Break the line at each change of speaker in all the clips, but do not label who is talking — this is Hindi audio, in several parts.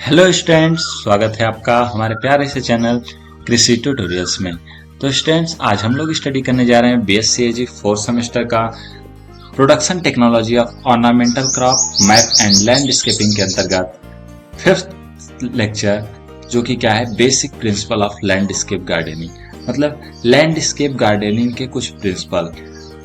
हेलो स्टूडेंट्स, स्वागत है आपका हमारे प्यारे से चैनल कृषि ट्यूटोरियल्स में। तो स्टूडेंट्स, आज हम लोग स्टडी करने जा रहे हैं BSc फोर्थ सेमेस्टर का production technology of ornamental crop map and landscaping के अंतर्गत फिफ्थ लेक्चर, जो कि क्या है, basic principle of landscape gardening. मतलब लैंडस्केप गार्डनिंग के कुछ प्रिंसिपल,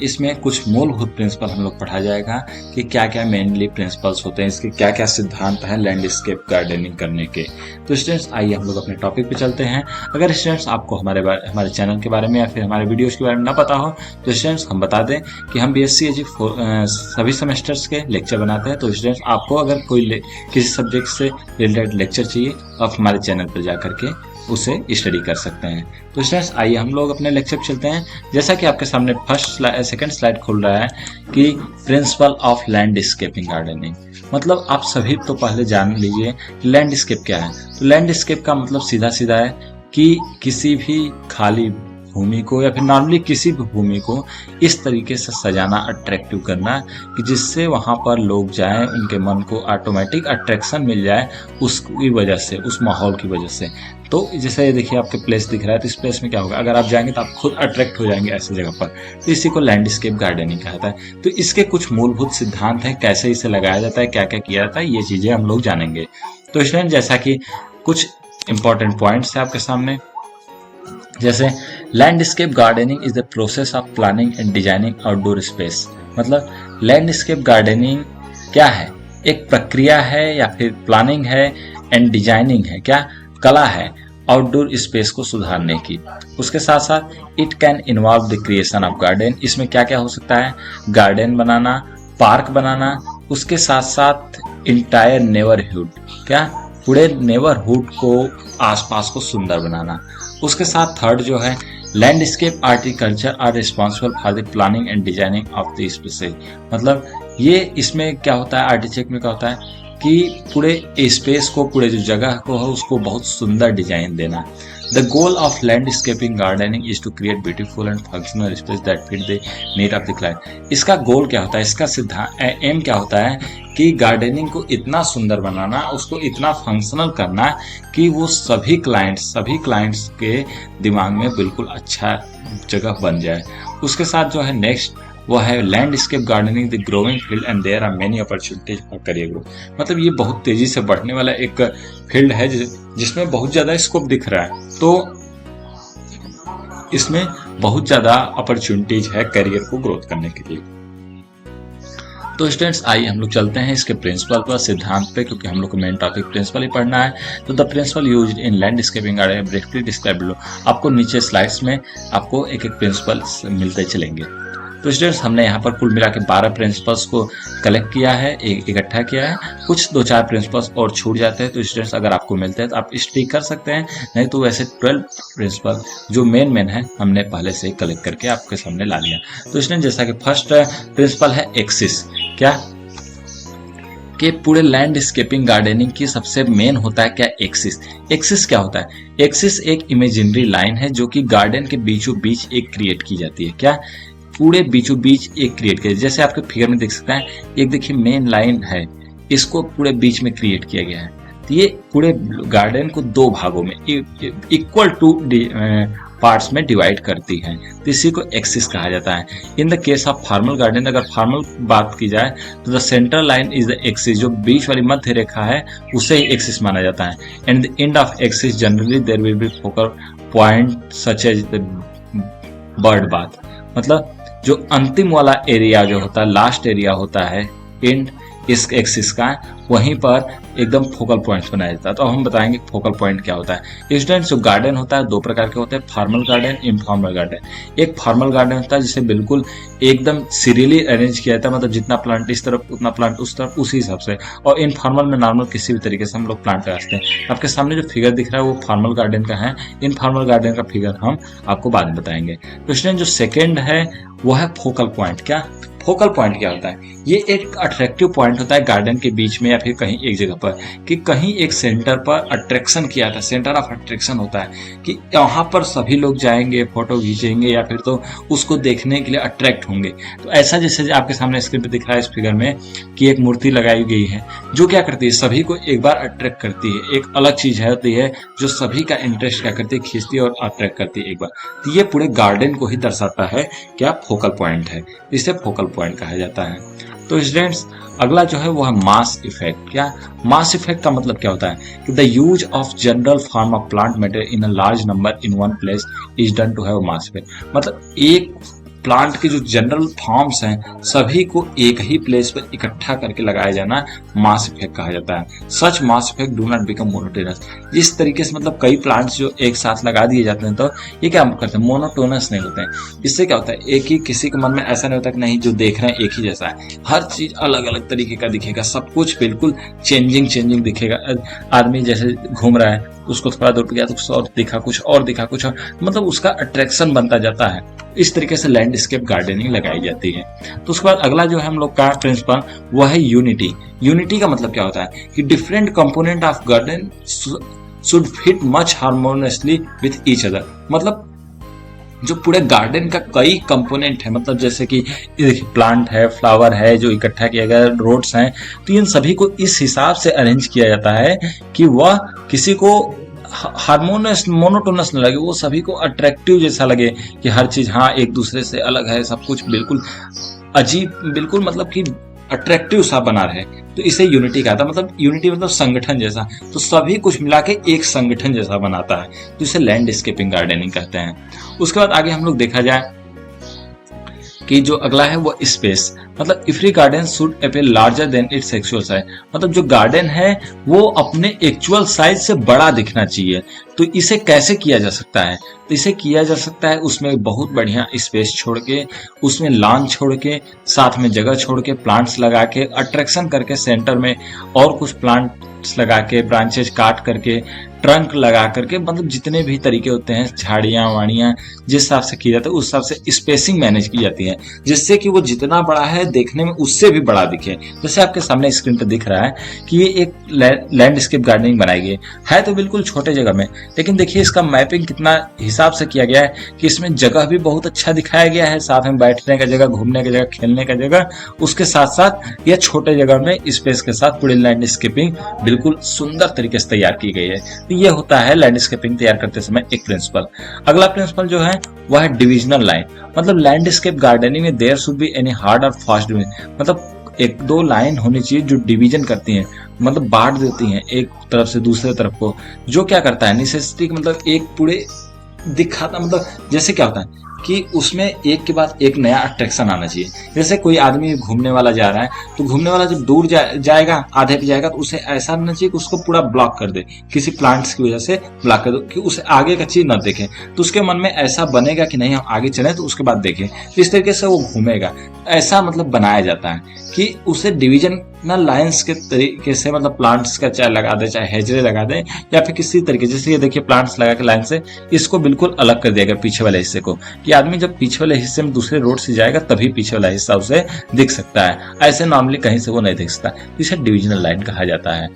इसमें कुछ मूलभूत प्रिंसिपल हम लोग पढ़ा जाएगा कि क्या क्या मेनली प्रिंसिपल्स होते हैं, इसके क्या क्या सिद्धांत हैं लैंडस्केप गार्डनिंग करने के। तो स्टूडेंट्स, आइए हम लोग अपने टॉपिक पे चलते हैं। अगर स्टूडेंट्स आपको हमारे चैनल के बारे में या फिर हमारे वीडियोस के बारे में ना पता हो तो स्टूडेंट्स हम बता दें कि हम BSc सभी सेमेस्टर्स के लेक्चर बनाते हैं। तो स्टूडेंट्स, आपको अगर कोई किसी सब्जेक्ट से रिलेटेड लेक्चर चाहिए तो आप हमारे चैनल पर जा करके उसे स्टडी कर सकते हैं। तो स्टूडेंट्स, आइए हम लोग अपने लेक्चर पे चलते हैं। जैसा कि आपके सामने सेकंड स्लाइड खुल रहा है कि प्रिंसिपल ऑफ लैंडस्केपिंग गार्डनिंग। मतलब आप सभी तो पहले जान लीजिए लैंडस्केप क्या है। तो लैंडस्केप का मतलब सीधा सीधा है कि किसी भी खाली भूमि को या फिर नॉर्मली किसी भी भूमि को इस तरीके से सजाना, अट्रैक्टिव करना कि जिससे वहां पर लोग जाएं, उनके मन को ऑटोमेटिक अट्रैक्शन मिल जाए उसकी वजह से, उस माहौल की वजह से। तो जैसे ये देखिए आपके प्लेस दिख रहा है, तो इस प्लेस में क्या होगा, अगर आप जाएंगे तो आप खुद अट्रैक्ट हो जाएंगे ऐसी जगह पर। तो इसी को लैंडस्केप गार्डनिंग कहता है। तो इसके कुछ मूलभूत सिद्धांत हैं, कैसे इसे लगाया जाता है, क्या क्या किया जाता है, ये चीजें हम लोग जानेंगे। तो स्टूडेंट, जैसा कि कुछ इंपॉर्टेंट पॉइंट्स है आपके सामने, जैसे landscape gardening is the process of planning and designing outdoor space. मतलब लैंडस्केप गार्डनिंग क्या है, एक प्रक्रिया है या फिर प्लानिंग है एंड डिजाइनिंग है, क्या कला है आउटडोर स्पेस को सुधारने की। उसके साथ साथ it can involve the creation of garden. इसमें क्या क्या हो सकता है, गार्डन बनाना, पार्क बनाना, उसके साथ साथ इंटायर नेबरहुड, क्या पूरे नेबरहुड को, आसपास को सुंदर बनाना। उसके साथ थर्ड जो है, landscape architecture are responsible for the planning and designing of the space. मतलब ये इसमें क्या होता है, आर्टिटेक्ट में क्या होता है कि पूरे स्पेस को, पूरे जो जगह को है उसको बहुत सुंदर डिजाइन देना। The goal of landscaping gardening is to create beautiful and functional space that fit the need of the client. इसका गोल क्या होता है, इसका सिद्धांत एम क्या होता है कि गार्डनिंग को इतना सुंदर बनाना, उसको इतना फंक्शनल करना कि वो सभी क्लाइंट्स के दिमाग में बिल्कुल अच्छा जगह बन जाए। उसके साथ जो है नेक्स्ट वो है landscape gardening the growing field and there are many opportunities for career growth. मतलब ये बहुत तेजी से बढ़ने वाला एक फील्ड है जिसमें बहुत ज्यादा स्कोप दिख रहा है। तो इसमें बहुत ज्यादा अपॉर्चुनिटीज है करियर को ग्रोथ करने के लिए। तो स्टूडेंट्स, आइए हम लोग चलते हैं इसके प्रिंसिपल पर, सिद्धांत पे, क्योंकि हम लोग को मेन टॉपिक प्रिंसिपल ही पढ़ना है। तो the principle used in landscaping gardening briefly describe below. आपको नीचे स्लाइड्स में आपको एक एक प्रिंसिपल मिलते चलेंगे। तो स्टूडेंट्स, हमने यहाँ पर कुल मिला के 12 प्रिंसिपल्स को कलेक्ट किया है, इकट्ठा किया है। कुछ 2-4 प्रिंसिपल्स और छूट जाते हैं, तो स्टूडेंट्स अगर आपको मिलते हैं तो आप स्टडी कर सकते हैं, नहीं तो वैसे 12 प्रिंसिपल जो मेन है हमने पहले से कलेक्ट करके आपके सामने ला लिया। तो स्टूडेंट, जैसा कि फर्स्ट प्रिंसिपल है एक्सिस, क्या कि पूरे लैंडस्केपिंग गार्डनिंग की सबसे मेन होता है क्या, एक्सिस। एक्सिस क्या होता है, एक्सिस एक इमेजिनरी लाइन है जो कि गार्डन के बीचों बीच एक क्रिएट की जाती है, क्या पूरे बीचों बीच एक क्रिएट किया। जैसे आपके फिगर में देख सकते हैं, एक देखिए मेन लाइन है, इसको पूरे बीच में क्रिएट किया गया है। तो ये पूरे गार्डन को 2 भागों में इक्वल टू पार्ट्स में डिवाइड करती है, तो इसी को एक्सिस कहा जाता है। In the case of formal garden, अगर फॉर्मल बात की जाए तो the central line is the axis, जो बीच वाली मध्य रेखा है उसे ही एक्सिस माना जाता है। And the end of axis generally there will be focal point such as the bird bath. मतलब जो अंतिम वाला एरिया जो होता है, लास्ट एरिया होता है एंड इस एक्सिस का, वहीं पर एकदम फोकल पॉइंट्स बनाया जाता है। तो हम बताएंगे फोकल पॉइंट क्या होता है। स्टूडेंट्स, जो गार्डन होता है 2 प्रकार के होते हैं, फॉर्मल गार्डन, इनफॉर्मल गार्डन। एक फॉर्मल गार्डन होता है जिसे बिल्कुल एकदम सीरियली अरेंज किया जाता है, मतलब जितना प्लांट इस तरफ उतना प्लांट उस तरफ, उसी हिसाब से। और इनफॉर्मल में नॉर्मल किसी भी तरीके से हम लोग प्लांट लगाते हैं। आपके सामने जो फिगर दिख रहा है वो फॉर्मल गार्डन का है, इनफॉर्मल गार्डन का फिगर हम आपको बाद में बताएंगे। तो स्टूडेंट, जो सेकेंड है वो है फोकल पॉइंट। क्या फोकल पॉइंट क्या होता है, ये एक अट्रैक्टिव पॉइंट होता है गार्डन के बीच में या फिर कहीं एक जगह पर, कि कहीं एक सेंटर पर अट्रैक्शन किया था, सेंटर ऑफ अट्रैक्शन होता है कि यहाँ पर सभी लोग जाएंगे, फोटो खींचेंगे या फिर तो उसको देखने के लिए अट्रैक्ट होंगे। तो ऐसा जैसे आपके सामने स्क्रीन पे दिख रहा है इस फिगर में कि एक मूर्ति लगाई गई है जो क्या करती है, सभी को एक बार अट्रैक्ट करती है। एक अलग चीज होती है जो सभी का इंटरेस्ट क्या करती है, खींचती है और अट्रैक्ट करती है एक बार। तो ये पूरे गार्डन को ही दर्शाता है, क्या फोकल पॉइंट है, इसे फोकल पॉइंट कहा जाता है। तो स्टूडेंट्स अगला जो है वो है मास इफेक्ट। क्या मास इफेक्ट का मतलब क्या होता है कि the use of general form of plant material in a large number in one place is done to have mass effect. मतलब एक प्लांट के जो जनरल फॉर्म्स हैं सभी को एक ही प्लेस पर इकट्ठा करके लगाया जाना मास इफेक्ट कहा जाता है। Such mass effect do not become monotonous. इस तरीके से मतलब कई प्लांट्स जो एक साथ लगा दिए जाते हैं तो ये क्या करते हैं, मोनोटोनस नहीं होते हैं। इससे क्या होता है, एक ही किसी के मन में ऐसा नहीं होता कि नहीं जो देख रहे हैं एक ही जैसा है, हर चीज अलग अलग तरीके का दिखेगा, सब कुछ बिल्कुल चेंजिंग दिखेगा। आदमी जैसे घूम रहा है उसको थोड़ा दूर गया तो कुछ और दिखा, कुछ और दिखा, कुछ और, मतलब उसका अट्रैक्शन बनता जाता है। इस तरीके से लैंडस्केप गार्डनिंग लगाई जाती है। तो उसके बाद अगला जो है हम लोग का प्रिंसिपल वो है यूनिटी। यूनिटी का मतलब क्या होता है कि different component of garden should fit much harmoniously with each other. मतलब जो पूरे गार्डन का कई कंपोनेंट है, मतलब जैसे कि प्लांट है, फ्लावर है जो इकट्ठा किया गया, रोड्स हैं, तो इन सभी को इस हिसाब से अरेंज किया जाता है कि वह किसी को हार्मोनियस मोनोटोनस न लगे, वो सभी को अट्रैक्टिव जैसा लगे कि हर चीज हाँ एक दूसरे से अलग है, सब कुछ बिल्कुल अजीब, बिल्कुल मतलब कि अट्रैक्टिव सा बना रहे। तो इसे यूनिटी कहा था। मतलब यूनिटी मतलब संगठन जैसा, तो सभी कुछ मिला के एक संगठन जैसा बनाता है, तो इसे लैंडस्केपिंग गार्डनिंग कहते हैं। उसके बाद आगे हम लोग देखा जाए कि जो अगला है वो स्पेस। मतलब every garden should appear larger than its actual size. मतलब जो गार्डन है वो अपने एक्चुअल साइज से बड़ा दिखना चाहिए। तो इसे कैसे किया जा सकता है, तो इसे किया जा सकता है उसमें बहुत बढ़िया स्पेस छोड़ के, उसमें लॉन छोड़ के, साथ में जगह छोड़ के, प्लांट्स लगा के, अट्रैक्शन करके सेंटर में और कुछ प्लांट्स लगा के, ब्रांचेज काट करके, ट्रंक लगा करके, मतलब जितने भी तरीके होते हैं, झाड़ियां वाड़ियां जिस हिसाब से की जाती है उस हिसाब से स्पेसिंग मैनेज की जाती है, जिससे कि वो जितना बड़ा है देखने में उससे भी बड़ा दिखे। जैसे आपके सामने स्क्रीन पर दिख रहा है कि ये एक लैंडस्केप गार्डनिंग बनाई गई है तो बिल्कुल छोटे जगह में, लेकिन देखिए इसका मैपिंग कितना हिसाब से किया गया है कि इसमें जगह भी बहुत अच्छा दिखाया गया है, साथ में बैठने का जगह, घूमने की जगह, खेलने का जगह, उसके साथ साथ यह छोटे जगह में स्पेस के साथ पूरी लैंडस्केपिंग बिल्कुल सुंदर तरीके से तैयार की गई है। तो ये होता है लैंडस्केपिंग तैयार करते समय एक प्रिंसिपल। अगला प्रिंसिपल जो है वह है डिविजनल लाइन। मतलब लैंडस्केप गार्डनिंग में there should be any hard और फास्ट डिवीजन। मतलब एक दो लाइन होनी चाहिए जो डिवीजन करती हैं, मतलब बांट देती हैं एक तरफ से दूसरे तरफ को, जो क्या करता है नेसेसिटी, मतलब एक पूरे दिखाता, मतलब जैसे क्या होता है कि उसमें एक के बाद एक नया अट्रैक्शन आना चाहिए। जैसे कोई आदमी घूमने वाला जा रहा है तो घूमने वाला जब दूर जाएगा, आधे पे जाएगा, तो उसे ऐसा होना चाहिए कि उसको पूरा ब्लॉक कर दे, किसी प्लांट्स की वजह से ब्लॉक कर दो कि उसे आगे का चीज न देखे, तो उसके मन में ऐसा बनेगा कि नहीं हम आगे चले तो उसके बाद देखें, तो इस तरीके से वो घूमेगा। ऐसा मतलब बनाया जाता है कि उसे डिविजनल लाइंस के तरीके से, मतलब प्लांट्स का चाहे लगा दे, चाहे हेजरे लगा दे, या फिर किसी तरीके, जैसे ये देखिए प्लांट्स लगा के लाइन से इसको बिल्कुल अलग कर दिया गया पीछे वाले हिस्से को, कि आदमी जब पीछे वाले हिस्से में दूसरे रोड से जाएगा तभी पीछे वाला हिस्सा उसे दिख सकता है, ऐसे नॉर्मली कहीं से वो नहीं दिख सकता। इसे डिविजनल लाइन कहा जाता है।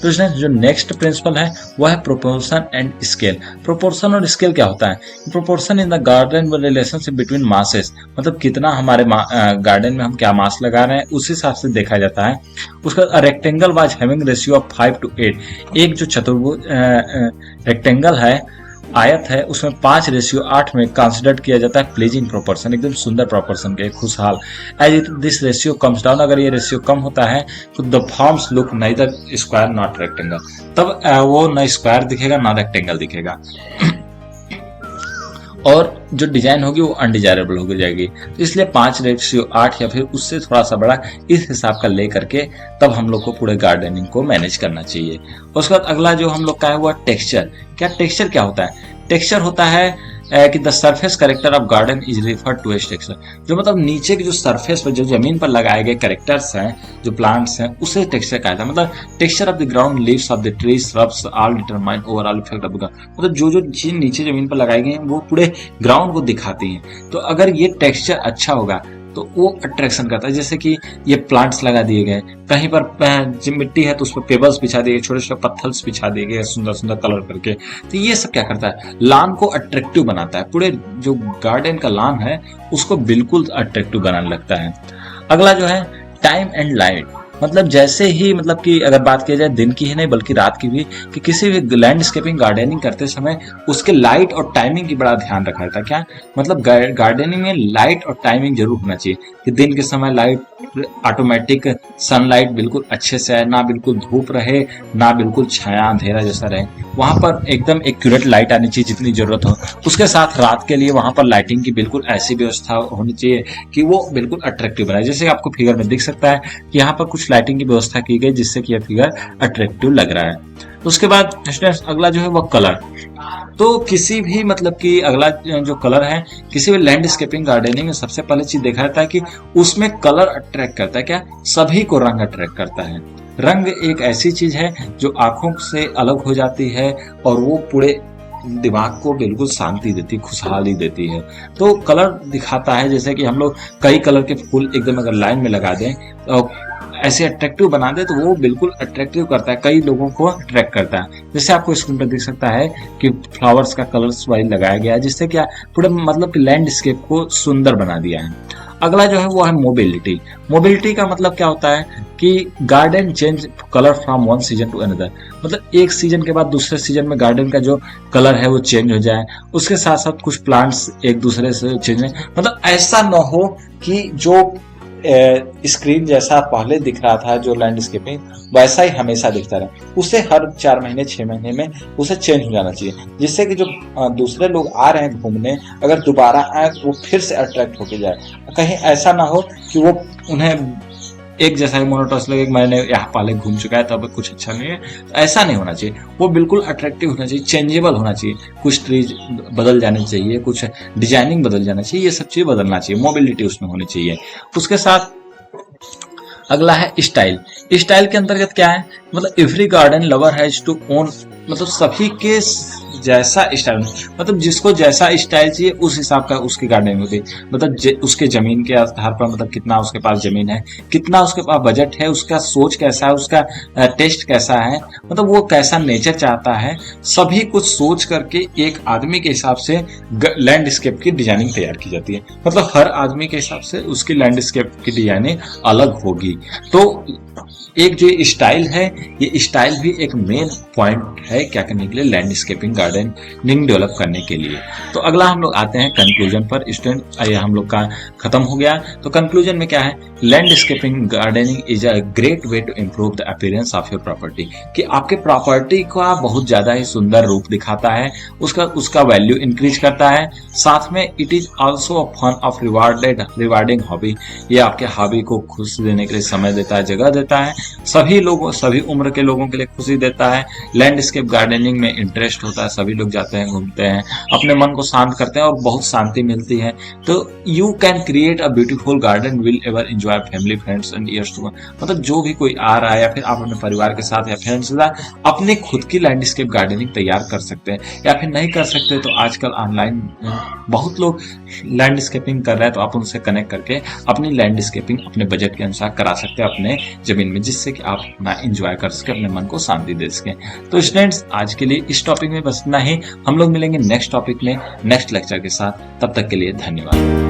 तो जो नेक्स्ट प्रिंसिपल है वह है प्रोपोर्शन एंड स्केल। प्रोपोर्शन और स्केल क्या होता है? Proportion in the garden relationship between masses, मतलब कितना हमारे गार्डन में हम क्या मास लगा रहे हैं उस हिसाब से देखा जाता है। उसका rectangle was having ratio of 5:8। एक जो चतुर्भुज रेक्टेंगल है, आयत है, उसमें 5:8 में कंसिडर किया जाता है प्लीजिंग प्रोपोर्शन, एकदम सुंदर प्रोपोर्शन के, खुशहाल। As this ratio comes down, अगर ये रेशियो कम होता है तो the forms look neither square not rectangle, तब वो न स्क्वायर दिखेगा ना रेक्टेंगल दिखेगा और जो डिजाइन होगी वो अनडिजायरेबल हो जाएगी। तो इसलिए 5:8 या फिर उससे थोड़ा सा बड़ा इस हिसाब का ले करके तब हम लोग को पूरे गार्डनिंग को मैनेज करना चाहिए। उसके बाद अगला जो हम लोग का है वो टेक्सचर। क्या टेक्सचर क्या होता है? टेक्सचर होता है कि the surface character of garden is referred to as texture. जो मतलब नीचे के जो सरफेस पर, जो जमीन पर लगाए गए कैरेक्टर्स हैं, जो प्लांट्स हैं, उसे टेक्सचर कहा जाता है। मतलब texture of the ground, leaves of the tree, shrubs all determine overall effect of the ground. मतलब जो जो चीज नीचे जमीन पर लगाई गई हैं वो पूरे ग्राउंड को दिखाती हैं। तो अगर ये टेक्सचर अच्छा होगा तो वो अट्रैक्शन करता है। जैसे कि ये प्लांट्स लगा दिए गए, कहीं पर जो मिट्टी है तो उस पर पेबल्स बिछा दिए गए, छोटे छोटे पत्थर्स बिछा दिए गए सुंदर सुंदर कलर करके। तो ये सब क्या करता है, लॉन को अट्रैक्टिव बनाता है, पूरे जो गार्डन का लॉन है उसको बिल्कुल अट्रैक्टिव बनाने लगता है। अगला जो है टाइम एंड लाइट, मतलब जैसे ही मतलब कि अगर बात की जाए दिन की ही नहीं बल्कि रात की भी, कि किसी भी लैंडस्केपिंग गार्डनिंग करते समय उसके लाइट और टाइमिंग की बड़ा ध्यान रखा जाता है। क्या मतलब गार्डनिंग में लाइट और टाइमिंग जरूर होना चाहिए कि दिन के समय लाइट ऑटोमेटिक सनलाइट बिल्कुल अच्छे से आए, ना बिल्कुल धूप रहे ना बिल्कुल छाया अंधेरा जैसा रहे, वहां पर एकदम एक्यूरेट लाइट आनी चाहिए जितनी जरूरत हो। उसके साथ रात के लिए वहां पर लाइटिंग की बिल्कुल ऐसी व्यवस्था होनी चाहिए कि वो बिल्कुल अट्रैक्टिव बनाए। जैसे आपको फिगर में दिख सकता है कि यहाँ पर कुछ लाइटिंग की व्यवस्था की गई जिससे कि यह फिगर अट्रैक्टिव लग रहा है। उसके बाद स्टूडेंट्स अगला जो है वो कलर। तो किसी भी मतलब कि अगला जो कलर है किसी भी लैंडस्केपिंग गार्डनिंग में सबसे पहले चीज देखा जाता है कि उसमें कलर अट्रैक्ट करता है। क्या सभी को रंग अट्रैक्ट करता है। रंग एक ऐसी चीज है जो आंखों से अलग हो जाती है और वो पूरे दिमाग को बिल्कुल शांति देती, खुशहाली देती है। तो कलर दिखाता है, जैसे कि हम लोग कई कलर के फूल एकदम अगर लाइन में लगा दें तो ऐसे अट्रैक्टिव बना दे तो वो बिल्कुल अट्रैक्टिव करता है, कई लोगों को अट्रैक्ट करता है। जैसे आपको स्क्रीन पर दिख सकता है कि फ्लावर्स का कलर्स वाइज लगाया गया है जिससे क्या पूरे मतलब कि लैंडस्केप को सुंदर बना दिया है। अगला जो है वो है मोबिलिटी। मोबिलिटी का मतलब क्या होता है कि garden change colour from one season two another, मतलब एक सीजन के बाद दूसरे सीजन में गार्डन का जो कलर है वो चेंज हो जाए। उसके साथ साथ कुछ प्लांट्स एक दूसरे से चेंज, मतलब ऐसा न हो कि जो स्क्रीन जैसा पहले दिख रहा था जो लैंडस्केपिंग वैसा ही हमेशा दिखता रहे, उसे हर 4 महीने 6 महीने में उसे चेंज हो जाना चाहिए, जिससे कि जो दूसरे लोग आ रहे हैं घूमने अगर दोबारा आए तो वो फिर से अट्रैक्ट होके जाए। कहीं ऐसा ना हो कि वो उन्हें एक जैसा ही मोनोटोस लगे कि मैंने यहाँ पहले घूम चुका है तो अब कुछ अच्छा नहीं है। तो ऐसा नहीं होना चाहिए, वो बिल्कुल अट्रैक्टिव होना चाहिए, चेंजेबल होना चाहिए। कुछ ट्रीज बदल जाने चाहिए, कुछ डिजाइनिंग बदल जाना चाहिए, ये सब चीज बदलना चाहिए, मोबिलिटी उसमें होनी चाहिए। उसके साथ अगला है स्टाइल। स्टाइल के अंतर्गत क्या है, मतलब every garden lover has to own, मतलब सभी के जैसा स्टाइल, मतलब जिसको जैसा स्टाइल चाहिए उस हिसाब का उसकी गार्डनिंग होती है। मतलब उसके जमीन के आधार पर, मतलब कितना उसके पास जमीन है, कितना उसके पास बजट है, उसका सोच कैसा है, उसका टेस्ट कैसा है, मतलब वो कैसा नेचर चाहता है, सभी कुछ सोच करके एक आदमी के हिसाब से लैंडस्केप की डिजाइनिंग तैयार की जाती है। मतलब हर आदमी के हिसाब से उसकी लैंडस्केप की डिजाइनिंग अलग होगी। तो एक जो स्टाइल है, ये स्टाइल भी एक मेन पॉइंट है क्या करने के लिए, लैंडस्केपिंग गार्डनिंग डेवलप करने के लिए। तो अगला हम लोग आते हैं कंक्लूजन पर। स्टूडेंट हम लोग का खत्म हो गया। तो कंक्लूजन में क्या है, landscaping gardening is a great way to improve the appearance of your property, कि आपके प्रॉपर्टी का बहुत ज्यादा ही सुंदर रूप दिखाता है, उसका वैल्यू इंक्रीज करता है। साथ में it is also a fun of rewarding hobby, ये आपके हॉबी को खुशी देने के लिए समय देता है, जगह देता है, सभी उम्र के लोगों के लिए खुशी देता है। लैंडस्केप गार्डनिंग में इंटरेस्ट होता है, सभी लोग जाते हैं, घूमते हैं, अपने मन को शांत करते हैं और बहुत शांति मिलती है। तो you can create a beautiful garden will ever enjoy family friends and years to come, मतलब जो भी कोई आ रहा है या फिर आप अपने परिवार के साथ या फ्रेंड्स के साथ अपनी खुद की लैंडस्केप गार्डनिंग तैयार कर सकते हैं। या फिर नहीं कर सकते तो आजकल ऑनलाइन बहुत लोग लैंडस्केपिंग कर रहे हैं, तो आप उनसे कनेक्ट करके अपनी लैंडस्केपिंग अपने बजट के अनुसार करा सकते हैं अपने जमीन में, जिससे कि आप अपना एंजॉय कर सके, अपने मन को शांति दे सके। तो स्टूडेंट्स आज के लिए इस टॉपिक में बस इतना ही। हम लोग मिलेंगे नेक्स्ट टॉपिक में नेक्स्ट लेक्चर के साथ, तब तक के लिए धन्यवाद।